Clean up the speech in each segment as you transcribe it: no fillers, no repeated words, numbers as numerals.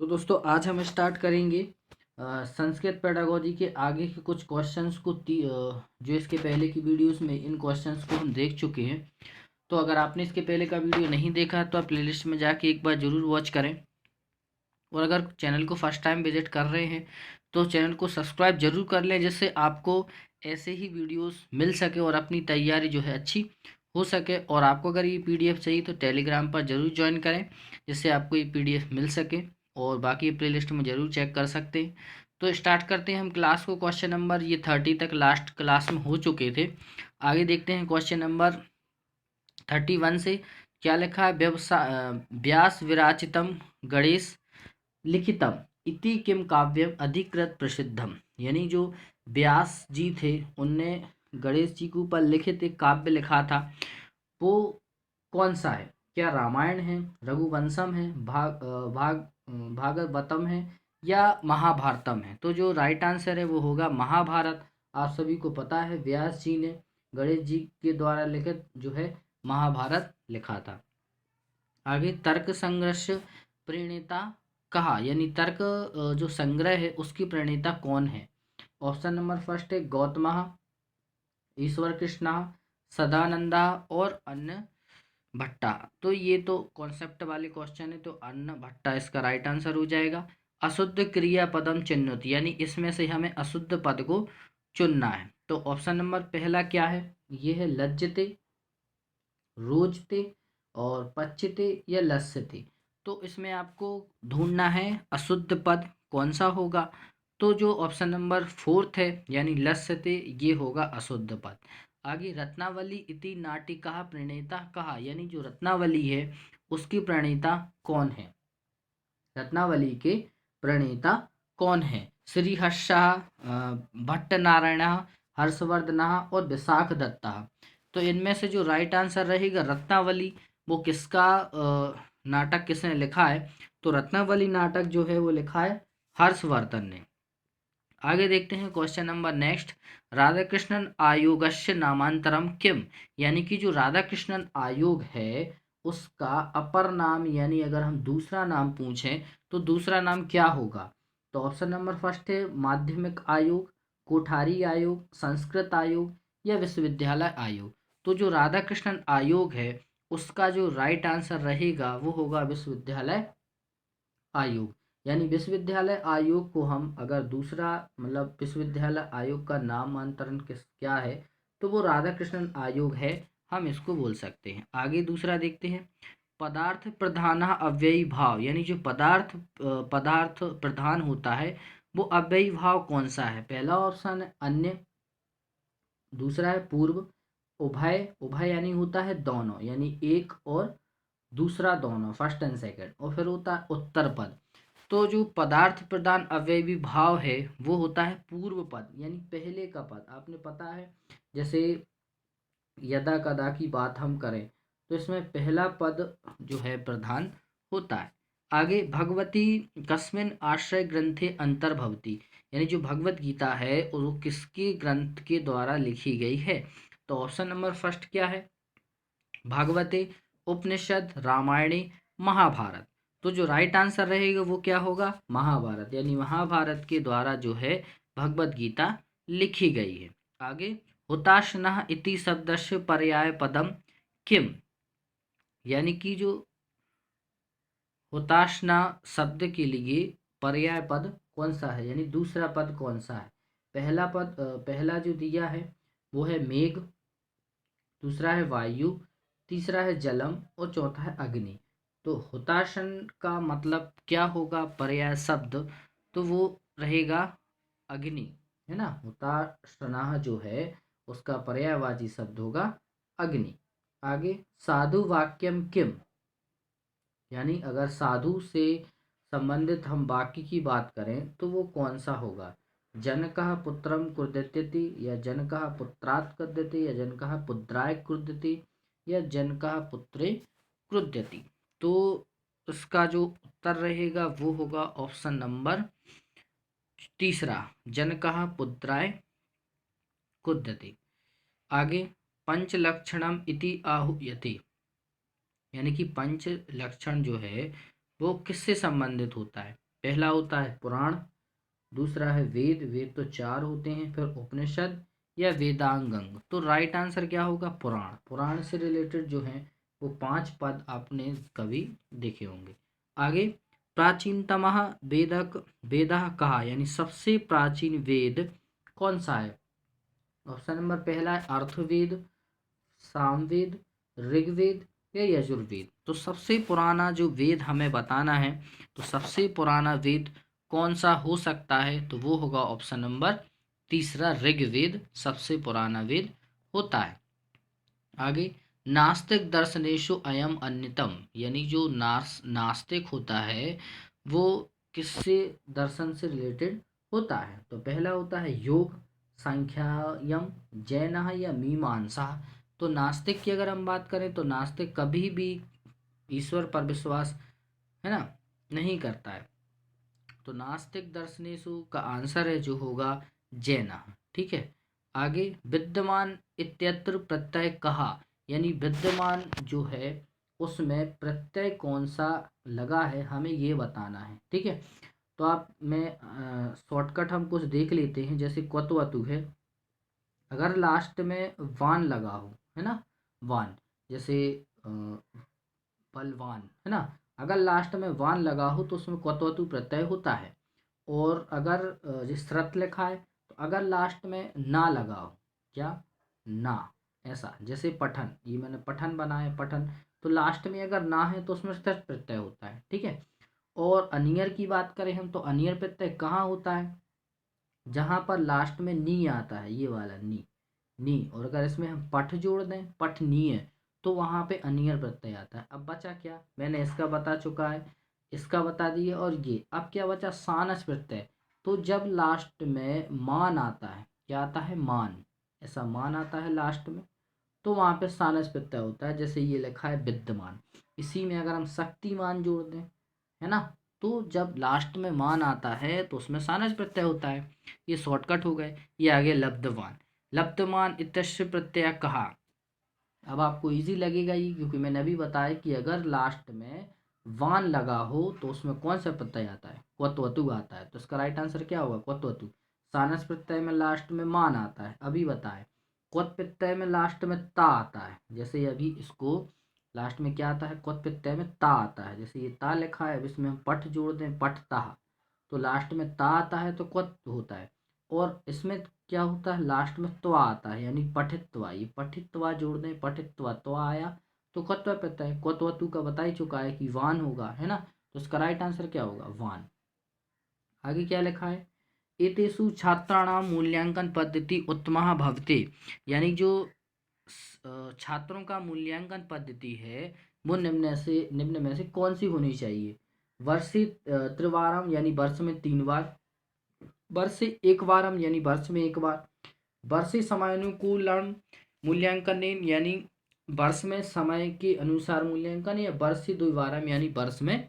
तो दोस्तों आज हम स्टार्ट करेंगे संस्कृत पेडागोजी के आगे के कुछ क्वेश्चंस को जो इसके पहले की वीडियोस में इन क्वेश्चंस को हम देख चुके हैं। तो अगर आपने इसके पहले का वीडियो नहीं देखा तो आप प्लेलिस्ट में जाके एक बार ज़रूर वॉच करें। और अगर चैनल को फर्स्ट टाइम विजिट कर रहे हैं तो चैनल को सब्सक्राइब जरूर कर लें, जिससे आपको ऐसे ही वीडियोस मिल सके और अपनी तैयारी जो है अच्छी हो सके। और आपको अगर ये पीडीएफ चाहिए तो टेलीग्राम पर ज़रूर ज्वाइन करें, जिससे आपको ये पीडीएफ मिल सके। और बाकी प्लेलिस्ट में ज़रूर चेक कर सकते हैं। तो स्टार्ट करते हैं हम क्लास को। क्वेश्चन नंबर ये 30 तक लास्ट क्लास में हो चुके थे। आगे देखते हैं क्वेश्चन नंबर 31 से क्या लिखा है। व्यास विराचितम गणेश लिखितम इति किम काव्यम अधिकृत प्रसिद्धम। यानी जो व्यास जी थे उनने गणेश जी के ऊपर लिखित एक काव्य लिखा था, वो कौन सा है। क्या रामायण है, रघुवंशम है, भागवतम है या महाभारतम है। तो जो राइट आंसर है वो होगा महाभारत। आप सभी को पता है व्यास जी ने गणेश जी के द्वारा लिखित जो है महाभारत लिखा था। आगे तर्क संघर्ष प्रणेता कहा, यानी तर्क जो संग्रह है उसकी प्रणेता कौन है। ऑप्शन नंबर फर्स्ट है गौतम, ईश्वर कृष्णा, सदानंदा और अन्य भट्टा। तो ये तो कॉन्सेप्ट वाले क्वेश्चन है, तो अन्न भट्टा इसका राइट आंसर हो जाएगा। अशुद्ध क्रिया पदम चिन्हित, यानी इसमें से हमें अशुद्ध पद को चुनना है। तो ऑप्शन नंबर पहला क्या है, ये है लज्जते, रोजते और पच्यते या लस्यते। तो इसमें आपको ढूंढना है अशुद्ध पद कौन सा होगा। तो जो ऑप्शन नंबर फोर्थ है यानी लस्यते, ये होगा अशुद्ध पद। आगे रत्नावली इति नाटिका प्रणेता कहा, यानी जो रत्नावली है उसकी प्रणेता कौन है। रत्नावली के प्रणेता कौन है। श्री हर्षा, भट्ट नारायण, हर्षवर्धन और विशाख दत्ता। तो इनमें से जो राइट आंसर रहेगा रत्नावली, वो किसका नाटक किसने लिखा है। तो रत्नावली नाटक जो है वो लिखा है हर्षवर्धन ने। आगे देखते हैं question number next. Radhakrishnan आयोगस्य नामांतरम किम, यानी कि जो राधा कृष्णन आयोग है उसका अपर नाम, यानी अगर हम दूसरा नाम पूछें तो दूसरा नाम क्या होगा। तो ऑप्शन नंबर फर्स्ट है माध्यमिक आयोग, कोठारी आयोग, संस्कृत आयोग या विश्वविद्यालय आयोग। तो जो राधा कृष्णन आयोग है उसका जो राइट आंसर रहेगा वो होगा विश्वविद्यालय आयोग। यानी विश्वविद्यालय आयोग को हम अगर दूसरा मतलब विश्वविद्यालय आयोग का नामांतरण क्या है तो वो राधा कृष्णन आयोग है, हम इसको बोल सकते हैं। आगे दूसरा देखते हैं पदार्थ प्रधान अव्ययी भाव, यानी जो पदार्थ प्रधान होता है वो अव्ययी भाव कौन सा है। पहला ऑप्शन है अन्य, दूसरा है पूर्व, उभय, उभय यानी होता है दोनों, यानी एक और दूसरा दोनों, फर्स्ट एंड सेकंड, और फिर होता है उत्तर पद। तो जो पदार्थ प्रधान अव्ययी भाव है वो होता है पूर्व पद, यानी पहले का पद। आपने पता है जैसे यदा कदा की बात हम करें तो इसमें पहला पद जो है प्रधान होता है। आगे भगवती कस्मिन आश्रय ग्रंथे अंतर्भवती, यानी जो भगवत गीता है वो किसके ग्रंथ के द्वारा लिखी गई है। तो ऑप्शन नंबर फर्स्ट क्या है भागवते, उपनिषद, रामायणे, महाभारत। तो जो राइट आंसर रहेगा वो क्या होगा महाभारत, यानी महाभारत के द्वारा जो है भगवत गीता लिखी गई है। आगे हुताशनः इति शब्दस्य पर्याय पदम किम, यानी कि जो हुताशना शब्द के लिए पर्याय पद कौन सा है, यानी दूसरा पद कौन सा है। पहला पद पहला जो दिया है वो है मेघ, दूसरा है वायु, तीसरा है जलम और चौथा है अग्नि। तो हुताशन का मतलब क्या होगा पर्याय शब्द, तो वो रहेगा अग्नि, है ना। हुताशना जो है उसका पर्यायवाची शब्द होगा अग्नि। आगे साधु वाक्यम किम, यानी अगर साधु से संबंधित हम वाक्य की बात करें तो वो कौन सा होगा। जनकः पुत्रम कुर्दत्यति या जनकः पुत्रात् कुर्दति या जनकः पुत्राय कुर्दति या जनकः पुत्रे क्रुध्यति। तो उसका जो उत्तर रहेगा वो होगा ऑप्शन नंबर तीसरा, जनकः पुत्राय कुर्दति। आगे पंच लक्षणम इति आहूयते, यानी कि पंच लक्षण जो है वो किससे संबंधित होता है। पहला होता है पुराण, दूसरा है वेद, वेद तो 4 होते हैं, फिर उपनिषद या वेदांग अंग। तो राइट आंसर क्या होगा? पुराण। पुराण से रिलेटेड जो है वो 5 पद आपने कभी देखे होंगे। आगे, प्राचीनतमः वेदः कहा, यानी सबसे प्राचीन वेद कौन सा है? ऑप्शन नंबर पहला है अर्थवेद, सामवेद, ऋग्वेद या यजुर्वेद। तो सबसे पुराना जो वेद हमें बताना है, तो सबसे पुराना वेद कौन सा हो सकता है? तो वो होगा ऑप्शन नंबर तीसरा, ऋग्वेद सबसे पुराना वेद होता है। आगे, नास्तिक दर्शनेशु अयम अन्यतम, यानी जो नास्तिक होता है वो किससे दर्शन से रिलेटेड होता है? तो पहला होता है योग, सांख्यायम, जैन या मीमांसा। तो नास्तिक की अगर हम बात करें तो नास्तिक कभी भी ईश्वर पर विश्वास, है ना, नहीं करता है। तो नास्तिक दर्शनेशु का आंसर है जो होगा जैन। ठीक है। आगे, विद्यमान इत्यत्र प्रत्यय कहा, यानी विद्यमान जो है उसमें प्रत्यय कौन सा लगा है हमें ये बताना है। ठीक है। तो आप में शॉर्टकट हम कुछ देख लेते हैं, जैसे क्वतवतु है, अगर लास्ट में वान लगा हो, है ना, वान, जैसे बलवान, है ना, अगर लास्ट में वान लगा हो तो उसमें क्वतवतु प्रत्यय होता है। और अगर जिस श्रत लिखा है तो अगर लास्ट में ना लगा हो, क्या, ना, ऐसा, जैसे पठन, ये मैंने पठन बनाया, पठन, तो लास्ट में अगर ना है तो उसमें श्रत प्रत्यय होता है। ठीक है। और अनियर की बात करें हम, तो अनियर प्रत्यय कहाँ होता है? जहां पर लास्ट में नी आता है, ये वाला नी, नी, और अगर इसमें हम पठ जोड़ दें, पठनीय, तो वहां पे अनियर प्रत्यय आता है। अब बचा क्या? मैंने इसका बता चुका है, इसका बता दिए, और ये अब क्या बचा? सानस प्रत्यय। तो जब लास्ट में मान आता है, क्या आता है? मान, ऐसा मान आता है लास्ट में, तो वहां पे सानस प्रत्यय होता है। जैसे ये लिखा है विद्यमान, इसी में अगर हम शक्तिमान जोड़ दें, है ना, तो जब लास्ट में मान आता है तो उसमें सानस प्रत्यय होता है। ये शॉर्टकट हो गए। ये आगे लब्धवान, लब्धमान इत्यस्य प्रत्यय कहा। अब आपको इजी लगेगा ये, क्योंकि मैंने अभी बताया कि अगर लास्ट में वान लगा हो तो उसमें कौन सा प्रत्यय आता है? क्वतवतु आता है। तो इसका राइट आंसर क्या होगा? क्वतवतु। सानस प्रत्यय में लास्ट में मान आता है, अभी बताए। क्वत प्रत्यय में लास्ट में ता आता है, जैसे अभी इसको लास्ट में क्या आता है? क्वत प्रत्यय में ता आता है, जैसे ये ता लिखा है, अब इसमें हम पठ जोड़ दें, पठता, तो लास्ट में ता आता है तो क्वत होता है। और इसमें क्या होता है? लास्ट में त्वा आता है, यानी पठित्वा, ये पठित्वा जोड़ दें, पठित्वा, त्वा आया तो क्वत्वा प्रत्यय है। क्वतवतु का बता ही चुका है कि वान होगा, है ना, तो इसका राइट आंसर क्या होगा? वान। आगे क्या लिखा है? एतेषु छात्राणाम मूल्यांकन पद्धति उत्तमा भवते, यानी जो छात्रों का मूल्यांकन पद्धति है वो निम्न में से कौन सी होनी चाहिए? वर्षे त्रिवारम, यानी वर्ष में 3 बार, वर्षे एक बारम, यानी वर्ष में 1 बार, वर्षे समयानुकूलन मूल्यांकन, यानी वर्ष में समय के अनुसार मूल्यांकन, या वर्षे द्विवारम, यानी वर्ष में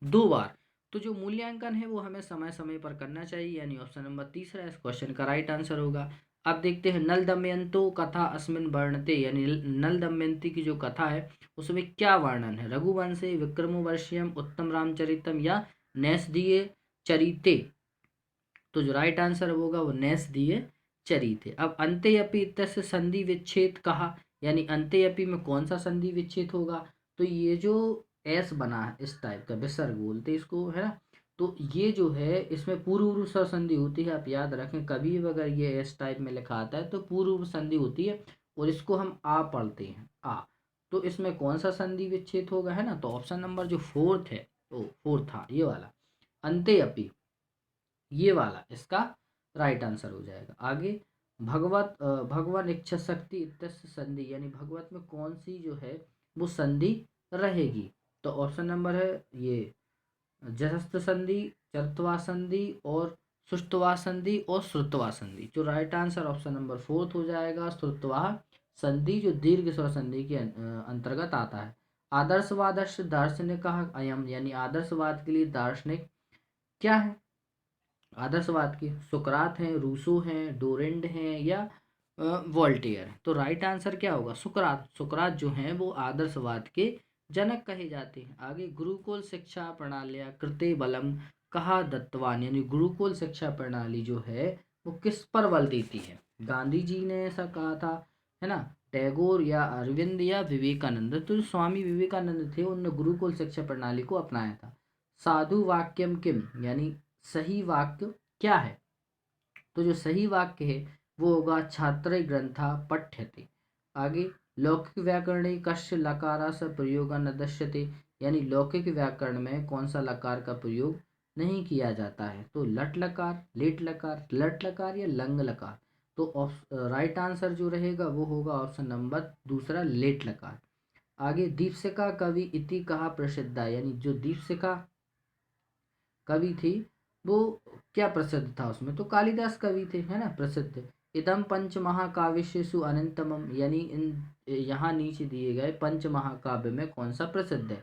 2 बार। तो जो मूल्यांकन है वो हमें समय समय पर करना चाहिए, यानी ऑप्शन नंबर तीसरा इस क्वेश्चन का राइट आंसर होगा। अब देखते हैं, नल दमयंतो कथा अस्मिन वर्णते, यानी नल दमयंती की जो कथा है उसमें क्या वर्णन है? रघुवंशे, विक्रमोर्वशीयम, उत्तम रामचरितम या नैषधीय चरिते। तो जो राइट आंसर होगा वो नैषधीय चरिते। अब अन्त्यपि इत्यस्य संधि विच्छेद कहा, यानी अन्त्यपि में कौन सा संधि विच्छेद होगा? तो ये जो एस बना है इस टाइप का, विसर्ग बोलते हैं इसको, है ना, तो ये जो है इसमें पूर्व संधि होती है। आप याद रखें, कभी भी अगर ये एस टाइप में लिखा आता है तो पूर्व संधि होती है, और इसको हम आ पढ़ते हैं, आ। तो इसमें कौन सा संधि विच्छेद होगा, है ना, तो ऑप्शन नंबर जो फोर्थ है, ओ फोर्थ, हाँ, ये वाला अन्त्यपि, ये वाला इसका राइट आंसर हो जाएगा। आगे, भगवान इच्छा शक्ति इत्यस्य संधि, यानी भगवत में कौन सी जो है वो संधि रहेगी? तो ऑप्शन नंबर है ये जस्थ संधि, चर्तवा संधि, और सुष्टवा संधि, और श्रुतवा संधि। जो right answer option number fourth हो जाएगा, श्रुतवा संधि, जो दीर्घ स्वर संधि के अंतर्गत आता है। आदर्शवाद दार्शनिक अयम, यानी आदर्शवाद के लिए दार्शनिक क्या है? आदर्शवाद के सुकरात हैं, रूसो हैं, डोरेंड हैं, या वोल्टेयर हैं। तो राइट आंसर क्या होगा? सुकरात। सुकरात जो हैं वो आदर्शवाद के जनक कहे जाते हैं। आगे, गुरुकुल शिक्षा प्रणाल्या कृते बलम कहा दत्तवान, यानी गुरुकुल शिक्षा प्रणाली जो है वो किस पर बल देती है? गांधी जी ने ऐसा कहा था, है ना, टैगोर या अरविंद या विवेकानंद? तो जो स्वामी विवेकानंद थे उन्होंने गुरुकुल शिक्षा प्रणाली को अपनाया था। साधु वाक्यम किम, यानी सही वाक्य क्या है? तो जो सही वाक्य है वो होगा छात्र ग्रंथा पठ्यते। आगे, लौकिक व्याकरणे कस्य लकारा स प्रयोग न दश्यते, यानी लौकिक व्याकरण में कौन सा लकार का प्रयोग नहीं किया जाता है? तो लट लकार, लेट लकार, लट लकार या लंग लकार? तो राइट आंसर जो रहेगा वो होगा ऑप्शन नंबर दूसरा, लेट लकार। आगे, दीपशिखा कवि इति कहा प्रसिद्धा, यानी जो दीपशिखा कवि थी वो क्या प्रसिद्ध था उसमें? तो कालिदास कवि थे, है ना, प्रसिद्ध। इदम पंच महाकाव्येषु अनंतमम, यानी इन यहाँ नीचे दिए गए पंच महाकाव्य में कौन सा प्रसिद्ध है?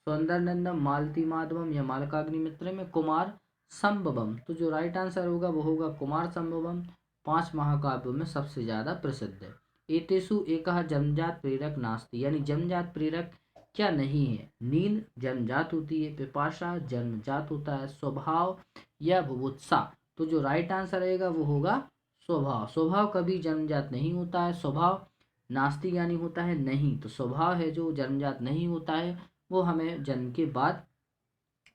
सौंदर्यनंदम, मालती माधवम या मालकाग्निमित्र में कुमार संभवम? तो जो राइट आंसर होगा वो होगा कुमार संभवम, 5 महाकाव्यों में सबसे ज्यादा प्रसिद्ध है। एतेषु एकः जन्मजात प्रेरक नास्ति, यानी जन्मजात प्रेरक क्या नहीं है? नींद जन्मजात होती है, पिपासा जन्मजात होता है, स्वभाव या बुभुत्सा? तो जो राइट आंसर रहेगा वो होगा स्वभाव। स्वभाव कभी जन्मजात नहीं होता है, स्वभाव नास्ति यानी होता है नहीं, तो स्वभाव है जो जन्मजात नहीं होता है, वो हमें जन्म के बाद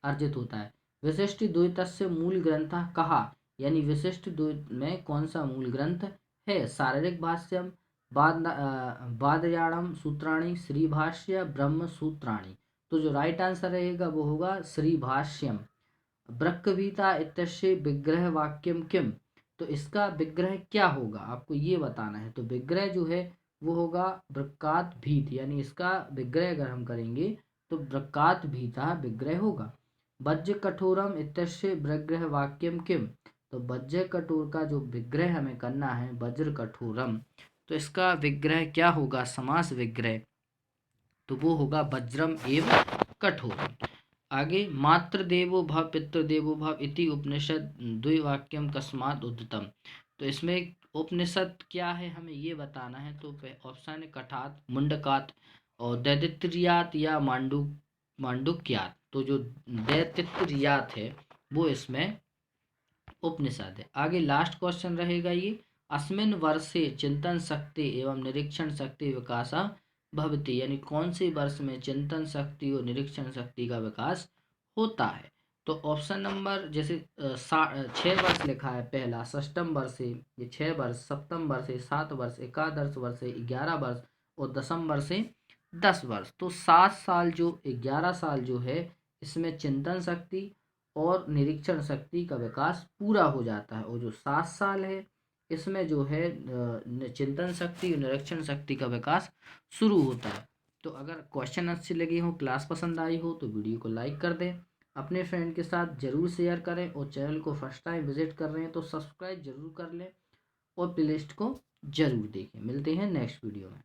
अर्जित होता है। विशिष्ट द्वैतस्य मूल ग्रंथ कहा, यानी विशिष्ट द्वैत में कौन सा मूल ग्रंथ है? शारीरिक भाष्यम, बादयाणम सूत्राणी, श्री भाष्य, ब्रह्म सूत्राणी? तो जो राइट आंसर रहेगा वो होगा श्री भाष्यम। ब्रह्मगीता इत्यस्य विग्रह वाक्यम किम? तो इसका विग्रह क्या होगा आपको ये बताना है। तो विग्रह जो है वो होगा वृक्कात भीत, यानी इसका विग्रह अगर हम करेंगे तो वृक्कात भीता विग्रह होगा। वज्र कठोरम इत्यस्य विग्रह वाक्यम किम? तो वज्र कठोर का जो विग्रह हमें करना है वज्र कठोरम, तो इसका विग्रह क्या होगा? समास विग्रह, तो वो होगा वज्रम एवं कठोरम। आगे, मातृ देवो भव पितृ देवो भव इति उपनिषद द्विवाक्यम कस्मात् उद्धतम? तो इसमें उपनिषद क्या है हमें ये बताना है। तो ऑप्शन है कठात, मुंडकात और दैदित्रियात या मांडुक्यात। तो जो दैदित्रियात है वो इसमें उपनिषद है। आगे लास्ट क्वेश्चन रहेगा ये, अस्मिन वर्षे चिंतन शक्ति एवं निरीक्षण शक्ति विकास भवति, यानी कौन से वर्ष में चिंतन शक्ति और निरीक्षण शक्ति का विकास होता है? तो ऑप्शन नंबर जैसे 6 वर्ष लिखा है, पहला षष्टम वर्ष है, ये 6 वर्ष, सप्तम वर्ष है 7 वर्ष, एकादश वर्ष है 11 वर्ष और दसम वर्ष है 10 वर्ष। तो 7 साल जो 11 साल जो है इसमें चिंतन शक्ति और निरीक्षण शक्ति का विकास पूरा हो जाता है, और जो 7 साल है इसमें जो है चिंतन शक्ति और निरीक्षण शक्ति का विकास शुरू होता है। तो अगर क्वेश्चन अच्छे लगे हो, क्लास पसंद आई हो, तो वीडियो को लाइक कर दें, अपने फ्रेंड के साथ जरूर शेयर करें, और चैनल को फर्स्ट टाइम विजिट कर रहे हैं तो सब्सक्राइब जरूर कर लें और प्लेलिस्ट को जरूर देखें। मिलते हैं नेक्स्ट वीडियो में।